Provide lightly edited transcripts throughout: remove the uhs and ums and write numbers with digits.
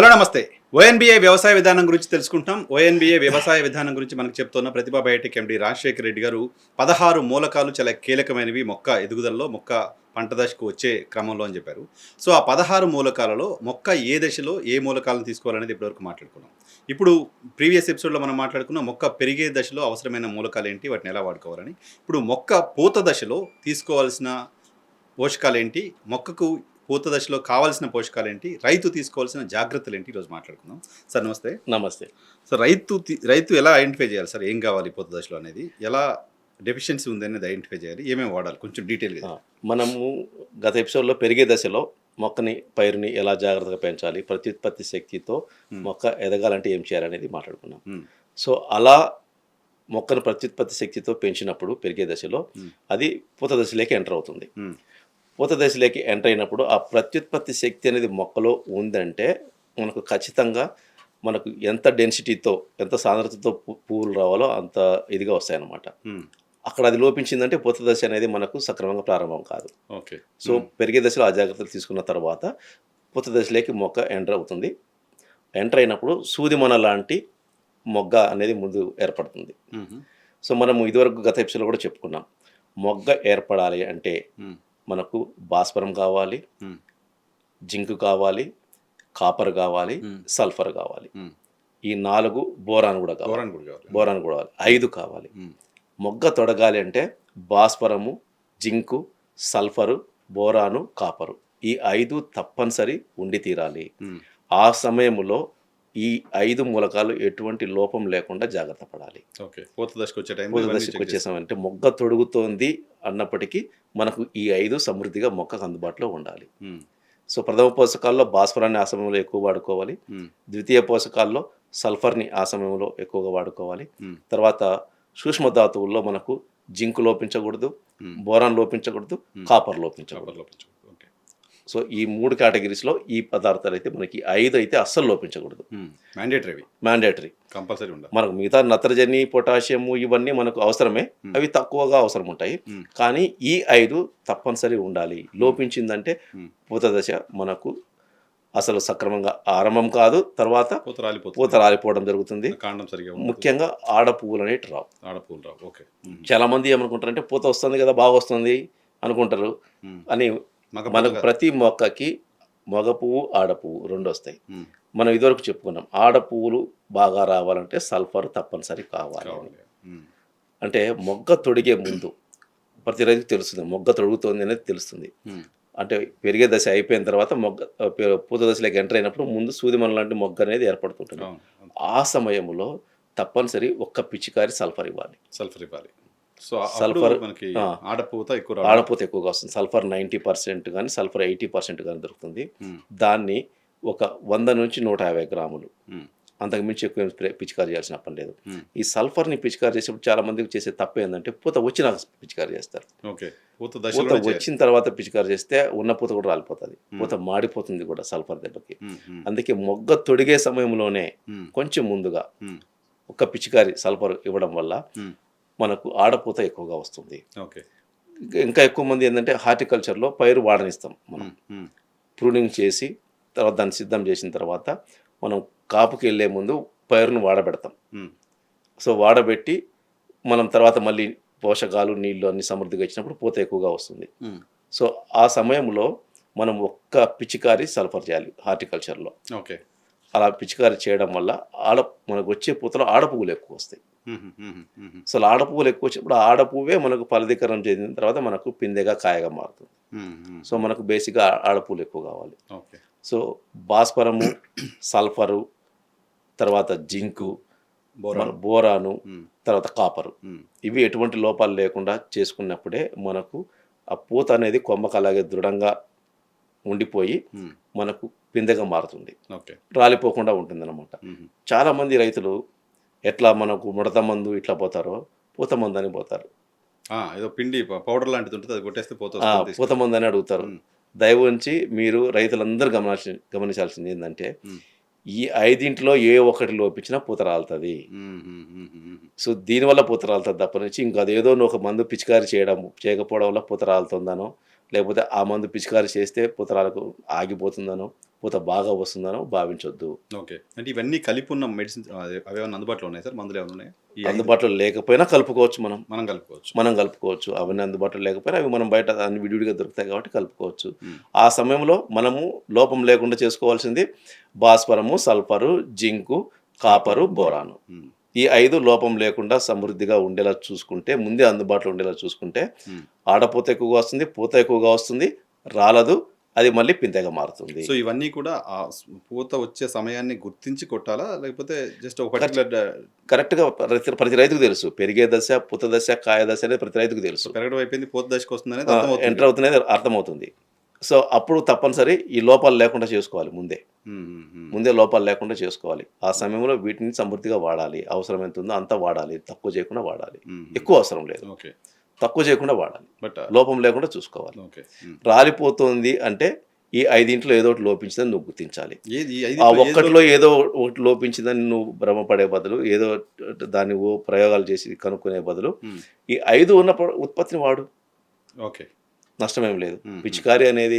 Hello నమస్తే. ఓఎన్బీఏ వ్యవసాయ విధానం గురించి తెలుసుకుంటాం. ఓఎన్బీఏ వ్యవసాయ విధానం గురించి మనకు చెప్తున్న ప్రతిభా బయోటెక్ ఎండి రాజశేఖర్ రెడ్డి గారు 16 మూలకాలు చాలా కీలకమైనవి మొక్క ఎదుగుదలలో, మొక్క పంట దశకు వచ్చే క్రమంలో అని చెప్పారు. సో, ఆ 16 మూలకాలలో మొక్క ఏ దశలో ఏ మూలకాలను తీసుకోవాలనేది ఇప్పటివరకు మాట్లాడుకున్నాం. ఇప్పుడు ప్రీవియస్ ఎపిసోడ్‌లో మనం మాట్లాడుకున్న మొక్క పెరిగే దశలో అవసరమైన మూలకాలేంటి? వాటిని ఎలా వాడుకోవాలని. ఇప్పుడు మొక్క పూత దశలో తీసుకోవాల్సిన పోషకాలేంటి? మొక్కకు పూత దశలో కావాల్సిన పోషకాలేంటి? రైతు తీసుకోవాల్సిన జాగ్రత్తలేంటి? ఈరోజు మాట్లాడుకుందాం. సార్ నమస్తే. నమస్తే. సో, రైతు ఎలా ఐడెంటిఫై చేయాలి సార్? ఏం కావాలి పూత దశలో అనేది? ఎలా డెఫిషియన్సీ ఉందనేది ఐడెంటిఫై చేయాలి? ఏమేమి వాడాలి? కొంచెం డీటెయిల్‌గా. మనము గత ఎపిసోడ్‌లో పెరిగే దశలో పైరుని ఎలా జాగ్రత్తగా పెంచాలి, ప్రత్యుత్పత్తి శక్తితో మొక్క ఎదగాలంటే ఏం చేయాలనేది మాట్లాడుకున్నాం. సో, అలా మొక్కను ప్రత్యుత్పత్తి శక్తితో పెంచినప్పుడు పెరిగే దశలో అది పూత దశలోకి ఎంటర్ అవుతుంది. పూత దశలోకి ఎంటర్ అయినప్పుడు ఆ ప్రత్యుత్పత్తి శక్తి అనేది మొక్కలో ఉందంటే మనకు ఖచ్చితంగా మనకు ఎంత డెన్సిటీతో, ఎంత సాంద్రతతో పువ్వులు రావాలో అంత ఇదిగా వస్తాయన్నమాట. అక్కడ అది లోపించిందంటే పూత దశ అనేది మనకు సక్రమంగా ప్రారంభం కాదు. ఓకే. సో, పెరిగే దశలో ఆ జాగ్రత్తలు తీసుకున్న తర్వాత పూత దశలోకి మొక్క ఎంటర్ అవుతుంది. ఎంటర్ అయినప్పుడు సూదిమొన లాంటి మొగ్గ అనేది ముందు ఏర్పడుతుంది. సో, మనము ఇదివరకు గత ఎపిసోడ్లో కూడా చెప్పుకున్నాం. మొగ్గ ఏర్పడాలి అంటే మనకు భాస్వరం కావాలి, జింక్ కావాలి, కాపర్ కావాలి, సల్ఫర్ కావాలి. ఈ 4 బోరాన్ కూడా కావాలి. 5 కావాలి. మొగ్గ తొడగాలి అంటే భాస్వరము, జింకు, సల్ఫరు, బోరాను, కాపరు ఈ 5 తప్పనిసరి ఉండి తీరాలి. ఆ సమయంలో ఈ 5 మూలకాలు ఎటువంటి లోపం లేకుండా జాగ్రత్త పడాలి. పూత దశకు వచ్చేసామంటే మొగ్గ తొడుగుతోంది అన్నప్పటికీ మనకు ఈ 5 సమృద్ధిగా మొక్కకు అందుబాటులో ఉండాలి. సో, ప్రథమ పోషకాల్లో భాస్వరాన్ని ఆ సమయంలో ఎక్కువ వాడుకోవాలి. ద్వితీయ పోషకాల్లో సల్ఫర్ని ఆ సమయంలో ఎక్కువగా వాడుకోవాలి. తర్వాత సూక్ష్మ ధాతువుల్లో మనకు జింక్ లోపించకూడదు, బోరాన్ లోపించకూడదు, కాపర్ లోపించకూడదు. సో, ఈ 3 కేటగిరీస్లో ఈ పదార్థాలు అయితే మనకి 5 అయితే అస్సలు లోపించకూడదు. మ్యాండేటరీ కంపల్సరీ ఉండాలి. మనకు మిగతా నత్రజని, పొటాషియము ఇవన్నీ మనకు అవసరమే, అవి తక్కువగా అవసరం ఉంటాయి. కానీ ఈ 5 తప్పనిసరి ఉండాలి. లోపించిందంటే పూత దశ మనకు అసలు సక్రమంగా ఆరంభం కాదు. తర్వాత పూత రాలిపోవడం జరుగుతుంది. ముఖ్యంగా ఆడ పువ్వులు అనేవి రావు. చాలా మంది ఏమనుకుంటారంటే పూత వస్తుంది కదా, బాగా వస్తుంది అనుకుంటారు. అని మనకు ప్రతి మొక్కకి మగ పువ్వు, ఆడ పువ్వు 2 వస్తాయి. మనం ఇదివరకు చెప్పుకున్నాం, ఆడ పువ్వులు బాగా రావాలంటే సల్ఫర్ తప్పనిసరి కావాలి. అంటే మొగ్గ తొడిగే ముందు ప్రతి రైతుకు తెలుస్తుంది మొగ్గ తొడుగుతోంది అనేది తెలుస్తుంది. అంటే పెరిగే దశ అయిపోయిన తర్వాత పూత దశలోకి ఎంటర్ అయినప్పుడు ముందు సూదిమొన లాంటి మొగ్గ అనేది ఏర్పడుతుంటుంది. ఆ సమయంలో తప్పనిసరి ఒక్క పిచికారి సల్ఫర్ ఇవ్వాలి. సల్ఫర్ ఆడపూత ఎక్కువగా వస్తుంది. సల్ఫర్ 90% కానీ సల్ఫర్ 80% కానీ దొరుకుతుంది. దాన్ని ఒక 100 నుంచి 150 గ్రాములు, అంతకుమించి ఎక్కువ పిచికారి చేయాల్సిన పని లేదు. ఈ సల్ఫర్ని పిచికారి చేసేప్పుడు చాలా మందికి చేసే తప్పు ఏంటంటే పూత వచ్చిన పిచికారి చేస్తారు. పూత వచ్చిన తర్వాత పిచికారి చేస్తే ఉన్న పూత కూడా రాలిపోతుంది, పూత మాడిపోతుంది కూడా సల్ఫర్ దెబ్బకి. అందుకే మొగ్గ తొడిగే సమయంలోనే కొంచెం ముందుగా ఒక పిచికారి సల్ఫర్ ఇవ్వడం వల్ల మనకు ఆడపూత ఎక్కువగా వస్తుంది. ఇంకా ఎక్కువ మంది ఏంటంటే హార్టికల్చర్లో పైరు వాడనిస్తాం. మనం ప్రూనింగ్ చేసి తర్వాత దాన్ని సిద్ధం చేసిన తర్వాత మనం కాపుకి వెళ్ళే ముందు పైరును వాడబెడతాం. సో, వాడబెట్టి మనం తర్వాత మళ్ళీ పోషకాలు, నీళ్లు అన్ని సమృద్ధిగా ఇచ్చినప్పుడు పూత ఎక్కువగా వస్తుంది. సో, ఆ సమయంలో మనం ఒక్క పిచికారి సల్ఫర్ చేయాలి హార్టికల్చర్లో. అలా పిచికారి చేయడం వల్ల మనకు వచ్చే పూతలో ఆడపువ్వులు ఎక్కువ వస్తాయి. అసలు ఆడపువ్వులు ఎక్కువ వచ్చినప్పుడు ఆడపువ్వే మనకు ఫలదీకరణం చెందిన తర్వాత మనకు పిందెగా, కాయగా మారుతుంది. సో, మనకు బేసిక్గా ఆడపువ్వులు ఎక్కువ కావాలి. సో, భాస్వరము, సల్ఫరు, తర్వాత జింకు, బోరాను, తర్వాత కాపరు ఇవి ఎటువంటి లోపాలు లేకుండా చేసుకున్నప్పుడే మనకు ఆ పూత అనేది కొమ్మకు అలాగే దృఢంగా ఉండిపోయి మనకు పిందెగా మారుతుంది, రాలిపోకుండా ఉంటుంది అన్నమాట. చాలామంది రైతులు ఎట్లా మనకు ముడత మందు ఇట్లా పోతారో పూత మందు అని పోతారు. ఏదో పిండి పౌడర్ లాంటిది ఉంటుంది, అది కొట్టేస్తే పూత మందు అని అడుగుతారు. దయవుంచి మీరు రైతులందరూ గమనించాల్సింది ఏంటంటే ఈ 5 ఏ ఒక్కటి లోపించినా పూత రాలుతుంది. సో, దీనివల్ల పూత రాలుతుంది తప్ప నుంచి ఇంకా అదేదో ఒక మందు పిచికారి చేయకపోవడం వల్ల పూత రాలుతుందనో లేకపోతే ఆ మందు పిచికారి చేస్తే పూతరాలకు ఆగిపోతుందనో పూత బాగా వస్తుందనో భావించొద్దు. ఓకే. అంటే ఇవన్నీ కలిపి ఉన్న మెడిసిన్స్ అవేమన్నా అందుబాటులో ఉన్నాయా సార్? మందులు ఏమైనా ఉన్నాయా? ఈ 5 అందుబాటులో లేకపోయినా కలుపుకోవచ్చు మనం. మనం కలుపుకోవచ్చు. మనం కలుపుకోవచ్చు. అవన్నీ అందుబాటులో లేకపోయినా అవి మనం బయట అన్ని విడివిడిగా దొరుకుతాయి కాబట్టి కలుపుకోవచ్చు. హ్మ్. ఆ సమయంలో మనము లోపం లేకుండా చేసుకోవాల్సింది భాస్వరము, సల్ఫరు, జింకు, కాపరు, బోరాను. హ్మ్. ఈ 5 లోపం లేకుండా సమృద్ధిగా ఉండేలా చూసుకుంటే, ముందే అందుబాటులో ఉండేలా చూసుకుంటే, హ్మ్. ఆడపూత ఎక్కువగా వస్తుంది, పూత ఎక్కువగా వస్తుంది, రాలదు, అది మళ్ళీ పిందెగా మారుతుంది. సో ఇవన్నీ కూడా పూత వచ్చే సమయాన్ని గుర్తించి కొట్టాలా? లేకపోతే జస్ట్ ఒక ఖర్చు పర్టిక్యులర్ కరెక్ట్‌గా ప్రతి రైతుకు తెలుసు. పెరిగే దశ, పూత దశ, కాయ దశ అనేది ప్రతి రైతుకు తెలుసు. పెరగడం అయిపోయింది, పూత దశకొస్తుందనేది అర్థమవుతుంది ఎంటర్ కదా! అవుతున్నది అర్థమవుతుంది. సో, అప్పుడు తప్పనిసరి ఈ లోపాలు లేకుండా చేసుకోవాలి ముందే. హ్మ్. హ్మ్. హ్మ్. ముందే లోపాలు లేకుండా చేసుకోవాలి. ఆ సమయంలో వీటిని సమృద్ధిగా వాడాలి. అవసరం ఎంత ఉందో అంత వాడాలి. తక్కువ చేయకుండా వాడాలి. హ్మ్. ఎక్కువ అవసరం లేదు. ఓకే. తక్కువ చేయకుండా వాడాలి. బట్ లోపం లేకుండా చూసుకోవాలి. ఓకే. హ్మ్. రాలిపోతుంది అంటే ఈ 5 ఏదో ఒకటి లోపించిందని నువ్వు గుర్తించాలి. ఏది ఆ 5 ఏది ఒక్కటిలో ఏదో ఒకటి లోపించిందని నువ్వు భ్రమపడే బదులు, ఏదో దాన్ని ప్రయోగాలు చేసి కనుక్కునే బదులు, హ్మ్. ఈ 5 ఉన్న ఉత్పత్తిని వాడు. ఓకే. నష్టమేం లేదు. హ్మ్. పిచికారీ అనేది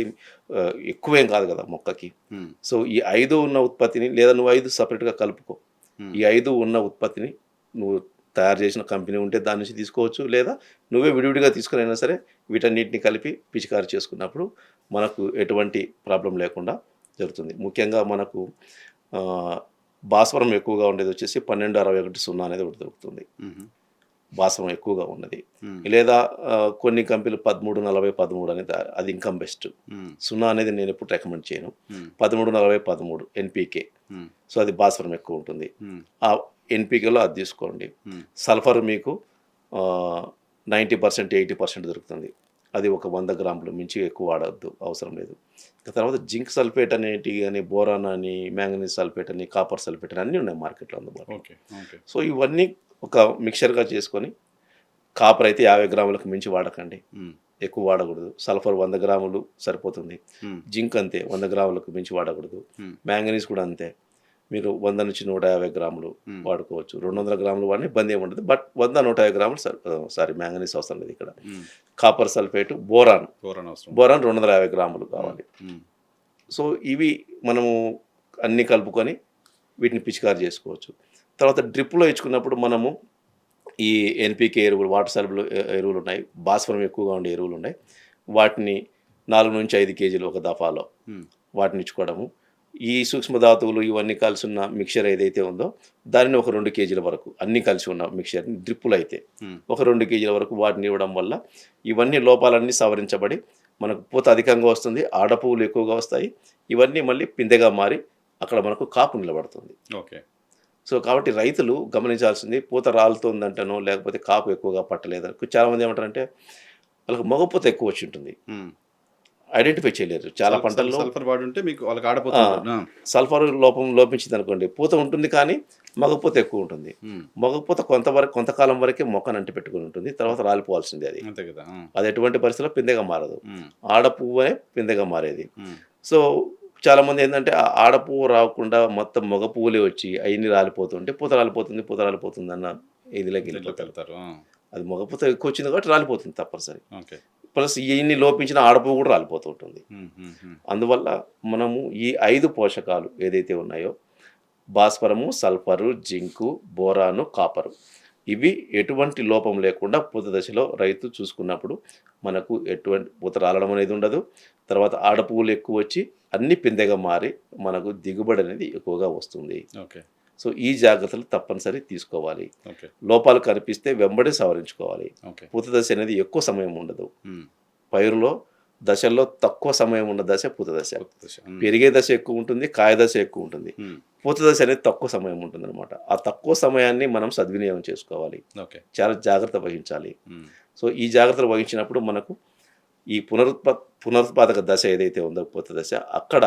ఎక్కువేం కాదు కదా మొక్కకి. హ్మ్. సో, ఈ 5 ఉన్న ఉత్పత్తిని లేదా నువ్వు 5 సెపరేట్‌గా కలుపుకో. హ్మ్. ఈ 5 ఉన్న ఉత్పత్తిని నువ్వు తయారు చేసిన కంపెనీ ఉంటే దాని నుంచి తీసుకోవచ్చు. లేదా నువ్వే విడివిడిగా తీసుకొనైనా సరే వీటన్నిటిని కలిపి పిచికారీ చేసుకున్నప్పుడు మనకు ఎటువంటి ప్రాబ్లమ్ లేకుండా జరుగుతుంది. ముఖ్యంగా మనకు ఆహ్, భాస్వరం ఎక్కువగా ఉండేదొచ్చేసి 1261 అనేది ఒకటి దొరుకుతుంది. హుహు. భాస్వరం ఎక్కువగా ఉన్నది. హ్మ్. లేదా కొన్ని కంపెనీలు 13, 40, 13 అనేది అది ఇంకా బెస్ట్. హ్మ్. 0 అనేది నేనెప్పుడు రికమెండ్ చేయను. హ్మ్. 13, 40, 13 ఎన్‌పీకే. హ్మ్. సో, అది భాస్వరం ఎక్కువ ఉంటుంది. హ్మ్. ఆ ఎన్‌పీకేలో అది తీసుకోండి. హ్మ్. సల్ఫర్ మీకు 90%, 80% దొరుకుతుంది. అది ఒక 100 గ్రాములు మించి ఎక్కువ వాడొద్దు. అవసరం లేదు. ఇక తర్వాత జింక్ సల్ఫేట్ అనేటివి అని, బోరాన్ అని, మాంగనీస్ సల్ఫేట్ అని, కాపర్ సల్ఫేట్ అని అన్నీ ఉన్నాయి మార్కెట్‌లో అందుబాటులో. ఓకే. ఓకే. సో, ఇవన్నీ ఒక మిక్స్చర్‌గా చేసుకొని కాపర్ అయితే 50 గ్రాములకు మించి వాడకండి. హ్మ్. ఎక్కువ వాడకూడదు. సల్ఫర్ 100 గ్రాములు సరిపోతుంది. హ్మ్. జింక్ అంతే 100 గ్రాములకు మించి వాడకూడదు. హ్మ్. మాంగనీస్ కూడా అంతే. మీరు 100-150 గ్రాములు హ్మ్. వాడుకోవచ్చు. 200 గ్రాములు వాడినా ఇబ్బంది ఏమి ఉండదు. బట్ 100, 150 గ్రాములు సారీ మాంగనీస్ అవసరం లేదు ఇక్కడ. హ్మ్. Copper sulphate, boron. బోరాన్ అవసరం. బోరాన్ 250 గ్రాములు కావాలి. హ్మ్. సో, ఇవి మనము అన్నీ కలుపుకొని వీటిని పిచికారీ చేసుకోవచ్చు. తర్వాత డ్రిప్‌లో ఇచ్చుకున్నప్పుడు మనము ఈ ఎన్‌పీకే ఎరువులు, వాటర్ సాల్యుబుల్ ఎరువులున్నాయి. భాస్వరం ఎక్కువగా ఉండే ఎరువులున్నాయి. వాటిని 4-5 కేజీలు ఒక దఫాలో హ్మ్. వాటిని ఇచ్చుకోవడము. ఈ సూక్ష్మ ధాతువులు ఇవన్నీ కలిసున్న మిక్స్చర్ ఏదైతే ఉందో దానిని ఒక 2 కేజీల వరకు అన్నీ కలిసి ఉన్న మిక్స్చర్‌ని డ్రిప్పులో అయితే హ్మ్. ఒక 2 కేజీల వరకు వాటిని ఇవ్వడం వల్ల ఇవన్నీ లోపాలన్నీ సవరించబడి మనకు పూత అధికంగా వస్తుంది. ఆడపువ్వులు ఎక్కువగా వస్తాయి. ఇవన్నీ మళ్ళీ పిందెగా మారి అక్కడ మనకు కాపు నిలబడుతుంది. ఓకే. సో, కాబట్టి రైతులు గమనించాల్సింది పూత రాలుతోందంటనో, లేకపోతే కాపు ఎక్కువగా పట్టలేదని చాలామంది ఏమంటారంటే, వాళ్ళకి మగ పూత ఎక్కువ వచ్చుంటుంది. హ్మ్. ఐడెంటిఫై చేయలేరు. చాలా పంటల్లో సల్ఫర్ వాడుంటే మీకు వాళ్ళకి ఆ! ఆడపోతుంది. ఆ! సల్ఫర్ లోపించిందనుకోండి, పూత ఉంటుంది కానీ, మగ పూత ఎక్కువ ఉంటుంది. హ్మ్. మగ పూత కొంతకాలం వరకే మొక్కను అంటిపెట్టుకొని ఉంటుంది. తర్వాత రాలిపోవాల్సిందే అది. అంతే కదా! ఆ! అది ఎటువంటి పరిస్థితిలో పిందెగా మారదు. హ్మ్. ఆడ పువ్వే పిందెగా మారేది. హ్మ్. సో, చాలామంది ఏందంటే ఆ ఆడ పువ్వు రాకుండా మొత్తం మగ పువ్వులే వచ్చి అయన్నీ రాలిపోతుంటే పూత రాలిపోతుందన్న ఇదిలోకెళ్ళిపోతారు. దీంట్లోకెళ్తారు. ఆ! అది మగ పూత ఎక్కువొచ్చింది కాబట్టి రాలిపోతుంది తప్పనిసరి. ఓకే. ప్లస్ ఇయన్ని లోపించిన ఆడ పువ్వు కూడా రాలిపోతూ ఉంటుంది. హ్మ్. హ్మ్. హ్మ్. అందువల్ల మనము ఈ 5 పోషకాలు ఏదైతే ఉన్నాయో భాస్వరము, సల్ఫరు, జింకు, బోరాను, కాపరు. ఇవి ఎటువంటి లోపం లేకుండా పూత దశలో రైతు చూసుకున్నప్పుడు మనకు ఎటువంటి పూత రాలడం అనేది ఉండదు. తర్వాత ఆడపువ్వులు ఎక్కువొచ్చి అన్నీ పిందెగా మారి మనకు దిగుబడి అనేది ఎక్కువగా వస్తుంది. ఓకే. సో, ఈ జాగ్రత్తలు తప్పనిసరి తీసుకోవాలి. ఓకే. లోపాలు కనిపిస్తే వెంబడే సవరించుకోవాలి. ఓకే. పూత దశ అనేది ఎక్కువ సమయం ఉండదు. హ్మ్. పైరులో దశల్లో తక్కువ సమయం ఉన్న దశ పూత దశ. కొత్త దశ. హ్మ్. పెరిగే దశ ఎక్కువ ఉంటుంది. కాయ దశ ఎక్కువ ఉంటుంది. హ్మ్. పూత దశ అనేది తక్కువ సమయం ఉంటుందన్నమాట. ఆ తక్కువ సమయాన్ని మనం సద్వినియోగం చేసుకోవాలి. ఓకే. చాలా జాగ్రత్త వహించాలి. హ్మ్. సో, ఈ జాగ్రత్తలు వహించినప్పుడు మనకు ఈ పునరుత్పాదక దశ ఏదైతే ఉందో పూత దశ అక్కడ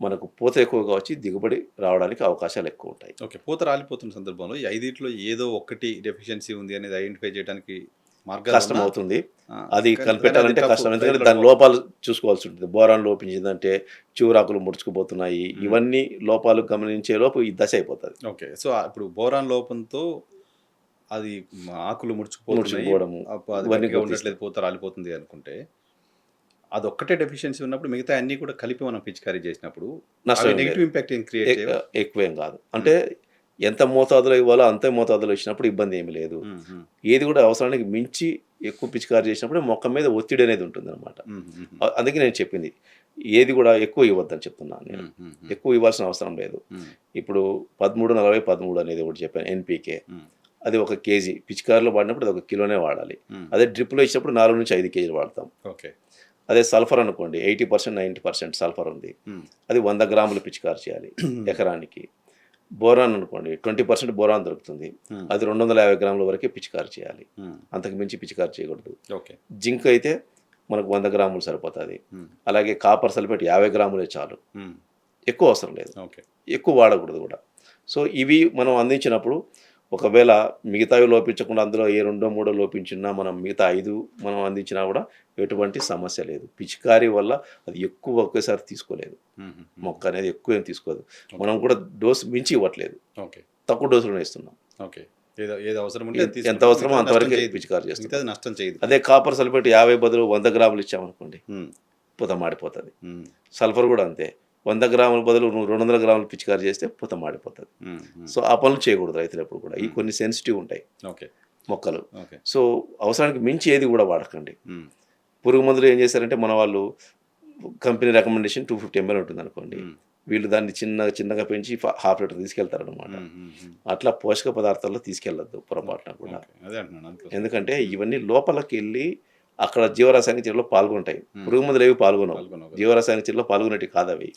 మనకు పూత ఎక్కువగా వచ్చి దిగుబడి రావడానికి అవకాశాలు ఎక్కువ ఉంటాయి. ఓకే. పూత రాలిపోతున్న సందర్భంలో ఈ 5 ఏదో ఒకటి డెఫిషియన్సీ ఉంది అనేది ఐడెంటిఫై చేయడానికి కష్టం మార్గాలున్నా అవుతుంది. ఆ! అది కానీ కానీ అది కనిపెట్టాలంటే టఫ్. కష్టం. ఎందుకంటే రైతులు దాని లోపాలు చూసుకోవాల్సి ఉంటుంది. బోరాన్ లోపించిందంటే చిగురాకులు ముడుచుకుపోతున్నాయి. హ్మ్. ఇవన్నీ లోపాలు గమనించే లోపు ఈ దశ అయిపోతది. ఓకే. సో, ఇప్పుడు బోరాన్ లోపంతో అది ఆకులు ముడుచుకుపోతున్నాయి. ముడుచుకుపోవడము అది ఇవన్నీ గట్టిగా గుర్తిస్తాం. ఉండట్లేదు, పూత రాలిపోతుంది అనుకుంటే, అదొక్కటే డెఫిషియన్సీ ఉన్నప్పుడు మిగతా అన్ని కూడా కలిపి మనం పిచికారీ చేసినప్పుడు నష్టం ఏం నెగిటివ్ ఇంపాక్ట్ ఏం క్రియేట్ చేయవు. ఎక్కువేం కాదు. అంటే ఎంత మోతాదులో ఇవ్వాలో అంతే మోతాదులో ఇచ్చినప్పుడు ఇబ్బంది ఏమి లేదు. ఏది కూడా అవసరానికి మించి ఎక్కువ పిచికారీ చేసినప్పుడు మొక్క మీద ఒత్తిడి అనేది ఉంటుందన్నమాట. అందుకే నేను చెప్పింది ఏది కూడా ఎక్కువ ఇవ్వద్దని చెప్తున్నాను నేను. ఎక్కువ ఇవ్వాల్సిన అవసరం లేదు. ఇప్పుడు 13-40-13 అనేది ఒకటి చెప్పాను ఎన్పికే. అది 1 కేజీ పిచికారీలో వాడినప్పుడు అది 1 కిలోనే వాడాలి. అదే డ్రిప్లో ఇచ్చినప్పుడు 4-5 కేజీలు వాడతాం. ఓకే. అదే సల్ఫర్ అనుకోండి 80% 90% సల్ఫర్ ఉంది. అది 100 గ్రాములు పిచికారీ చేయాలి ఎకరానికి. బోరాన్ అనుకోండి 20% బోరాన్ దొరుకుతుంది. అది 250 గ్రాముల వరకే పిచికారీ చేయాలి. అంతకు మించి పిచికారీ చేయకూడదు. ఓకే. జింక్ అయితే మనకు 100 గ్రాములు సరిపోతుంది. అలాగే కాపర్ సల్ఫేట్ 50 గ్రాములే చాలు. ఎక్కువ అవసరం లేదు. ఓకే. ఎక్కువ వాడకూడదు కూడా. సో ఇవి మనం అందించినప్పుడు ఒకవేళ మిగతావి లోపించకుండా అందులో ఏ 2-3 లోపించినా మనం మిగతా 5 మనం అందించినా కూడా ఎటువంటి సమస్య లేదు. పిచికారీ వల్ల అది ఎక్కువ ఒకేసారి తీసుకోలేదు. మొక్క అనేది ఎక్కువ ఏం తీసుకోదు. మనం కూడా డోసు మించి ఇవ్వట్లేదు. ఓకే. తక్కువ డోసులోనే ఇస్తున్నాం. ఓకే. ఏది అవసరం ఉంటే ఎంత అవసరమో అంతవరకు పిచికారీ చేస్తాం. నష్టం చేయదు. అదే కాపర్ సల్ఫేట్ 50 బదులు 100 గ్రాములు ఇచ్చామనుకోండి పూత మాడిపోతుంది. సల్ఫర్ కూడా అంతే 100 గ్రాముల బదులు 200 గ్రాములు పిచికారీ చేస్తే పూత మాడిపోతుంది. సో ఆ పనులు చేయకూడదు రైతులు ఎప్పుడు కూడా. ఈ కొన్ని సెన్సిటివ్ ఉంటాయి మొక్కలు. సో అవసరానికి మించి ఏది కూడా వాడకండి. పురుగు మందులు ఏం చేశారంటే మన వాళ్ళు కంపెనీ రికమెండేషన్ 250 ml ఉంటుంది అనుకోండి. వీళ్ళు దాన్ని చిన్నగా పెంచి 1/2 లీటర్ తీసుకెళ్తారు అనమాట. అట్లా పోషక పదార్థాల్లో తీసుకెళ్ళొద్దు పొరపాటున కూడా. ఎందుకంటే ఇవన్నీ లోపలికి వెళ్ళి అక్కడ జీవరాసాయనిక చర్యలో పాల్గొంటాయి. పురుగు మందులు ఏవి పాల్గొనవు. జీవరాసాయనిక చర్యలో పాల్గొనేవి కాదు అవి.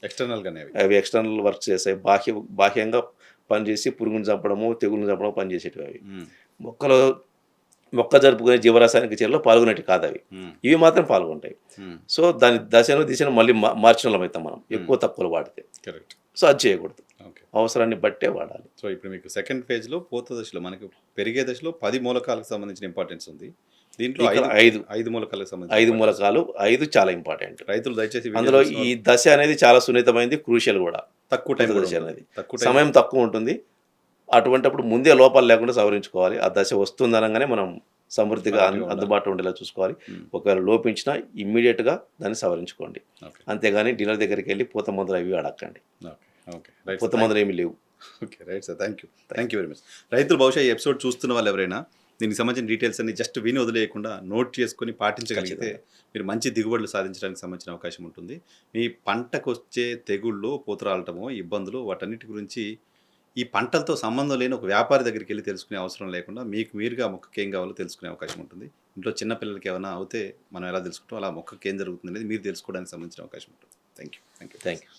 అవి ఎక్స్టర్నల్ వర్క్ చేస్తాయి. బాహ్యంగా పనిచేసి పురుగుని చంపడము తెగులను చంపడము పనిచేసేటివి అవి. మొక్క జరుపుకునే జీవరాసాయనిక చర్యలో పాల్గొనేవి కాదు అవి. ఇవి మాత్రం పాల్గొంటాయి. సో దాని దిశను మళ్ళీ మార్చడం అవుతాం మనం ఎక్కువ తక్కువలు వాడితే. సో అది చేయకూడదు. అవసరాన్ని బట్టే వాడాలి. సో ఇప్పుడు మీకు సెకండ్ ఫేజ్లో పూత దశలో మనకు పెరిగే దశలో 10 మూలకాలకు సంబంధించిన ఇంపార్టెన్స్ ఉంది. దీంట్లో 5 మూలకాలకు సంబంధించి 5 మూలకాలు 5 చాలా ఇంపార్టెంట్. రైతులు దయచేసి అందులో ఈ దశ అనేది చాలా సున్నితమైనది, క్రూషియల్ కూడా. తక్కువ టైం దశ అనేది సమయం తక్కువ ఉంటుంది. అటువంటిప్పుడు ముందే లోపాలు లేకుండా సవరించుకోవాలి. ఆ దశ వస్తుందనగానే మనం సమృద్ధిగా అందుబాటులో ఉండేలా చూసుకోవాలి. ఒకవేళ లోపించినా ఇమ్మీడియట్గా దాన్ని సవరించుకోండి. అంతేగాని డీలర్ దగ్గరికి వెళ్ళి పూత మందులు అవి అడగండి. పూత మందులు ఏమీ లేవు. Okay, right sir. Thank you very much. రైతులు బహుశా ఈ ఎపిసోడ్ చూస్తున్న వాళ్ళు ఎవరైనా దీనికి సంబంధించిన డీటెయిల్స్ అన్ని జస్ట్ విని వదిలేయకుండా నోట్ చేసుకొని పాటించగలిగితే మీరు మంచి దిగుబడులు సాధించడానికి సంబంధించిన అవకాశం ఉంటుంది. మీ పంటకు వచ్చే తెగుళ్ళు, పూతరాలటమో, ఇబ్బందులు వాటన్నిటి గురించి ఈ పంటలతో సంబంధం లేని ఒక వ్యాపారి దగ్గరికి వెళ్ళి తెలుసుకునే అవసరం లేకుండా మీకు మీరుగా మొక్కకి ఏం కావాలో తెలుసుకునే అవకాశం ఉంటుంది. ఇంట్లో చిన్నపిల్లలకి ఏమైనా అవుతే మనం ఎలా తెలుసుకుంటాం, అలా మొక్కకి ఏం జరుగుతుంది అనేది మీరు తెలుసుకోవడానికి సంబంధించిన అవకాశం ఉంటుంది. Thank you.